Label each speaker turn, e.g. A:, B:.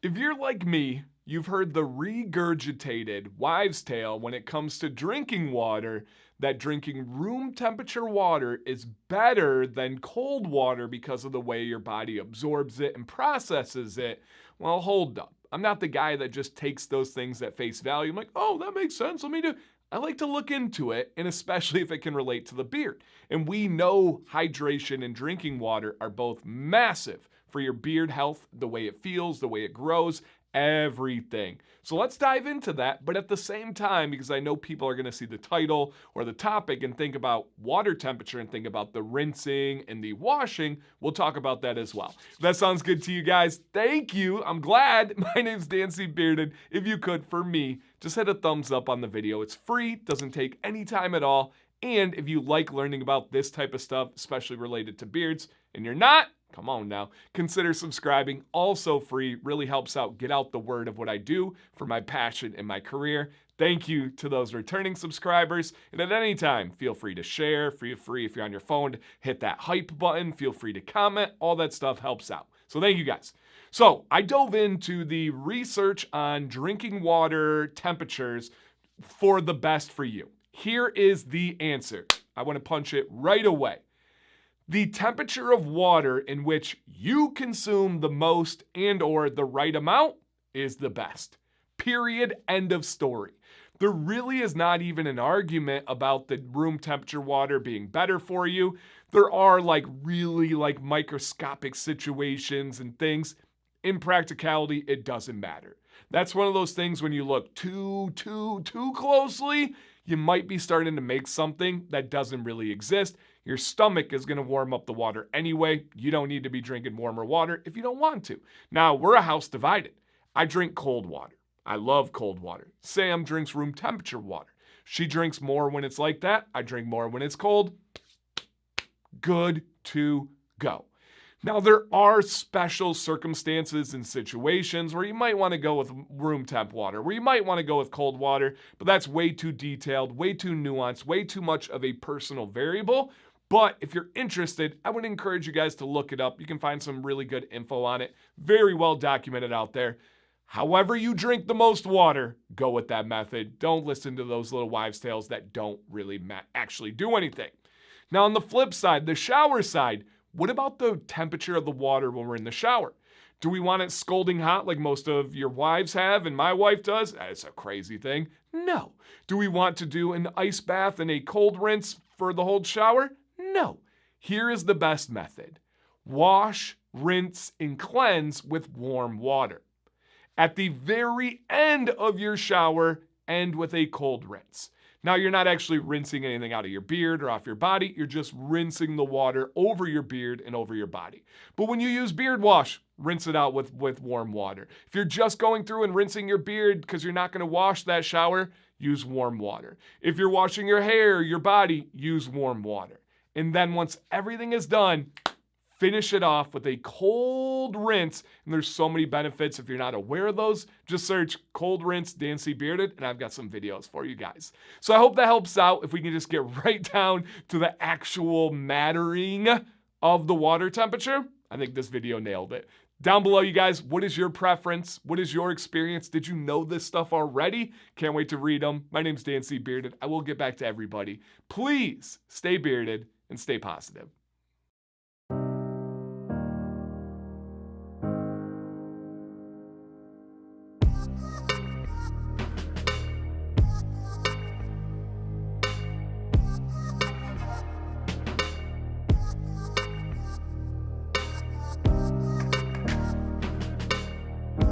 A: If you're like me, you've heard the regurgitated wives' tale when it comes to drinking water that drinking room temperature water is better than cold water because of the way your body absorbs it and processes it. Well, hold up. I'm not the guy that just takes those things at face value. I'm like, oh, that makes sense. Let me do. I like to look into it, and especially if it can relate to the beard. And we know hydration and drinking water are both massive for your beard health, the way it feels, the way it grows, everything. So let's dive into that. But at the same time, because I know people are going to see the title or the topic and think about water temperature and think about the rinsing and the washing, we'll talk about that as well. If that sounds good to you guys, thank you. I'm glad. My name's Dancy Bearded. If you could, for me, just hit a thumbs up on the video. It's free, doesn't take any time at all. And if you like learning about this type of stuff, especially related to beards, and you're not, come on now, consider subscribing. Also free, really helps out get out the word of what I do for my passion and my career. Thank you to those returning subscribers. And at any time, feel free to share, feel free if you're on your phone, hit that hype button, feel free to comment. All that stuff helps out. So thank you guys. So I dove into the research on drinking water temperatures for the best for you. Here is the answer. I want to punch it right away. The temperature of water in which you consume the most and or the right amount is the best. Period. End of story. There really is not even an argument about the room temperature water being better for you. There are really microscopic situations and things. In practicality, it doesn't matter. That's one of those things when you look too closely, you might be starting to make something that doesn't really exist. Your stomach is going to warm up the water anyway. You don't need to be drinking warmer water if you don't want to. Now, we're a house divided. I drink cold water. I love cold water. Sam drinks room temperature water. She drinks more when it's like that. I drink more when it's cold. Good to go. Now, there are special circumstances and situations where you might want to go with room temp water, where you might want to go with cold water, but that's way too detailed, way too nuanced, way too much of a personal variable. But if you're interested, I would encourage you guys to look it up. You can find some really good info on it. Very well documented out there. However you drink the most water, go with that method. Don't listen to those little wives' tales that don't really actually do anything. Now, on the flip side, the shower side, what about the temperature of the water when we're in the shower? Do we want it scalding hot like most of your wives have and my wife does? It's a crazy thing. No. Do we want to do an ice bath and a cold rinse for the whole shower? No. Here is the best method. Wash, rinse, and cleanse with warm water. At the very end of your shower, end with a cold rinse. Now, you're not actually rinsing anything out of your beard or off your body. You're just rinsing the water over your beard and over your body. But when you use beard wash, rinse it out with warm water. If you're just going through and rinsing your beard because you're not going to wash that shower, use warm water. If you're washing your hair, your body, use warm water. And then once everything is done, finish it off with a cold rinse. And there's so many benefits. If you're not aware of those, just search cold rinse Dancy Bearded, and I've got some videos for you guys. So I hope that helps out. If we can just get right down to the actual mattering of the water temperature, I think this video nailed it. Down below, you guys, what is your preference? What is your experience? Did you know this stuff already? Can't wait to read them. My name's Dancy Bearded. I will get back to everybody. Please stay bearded and stay positive.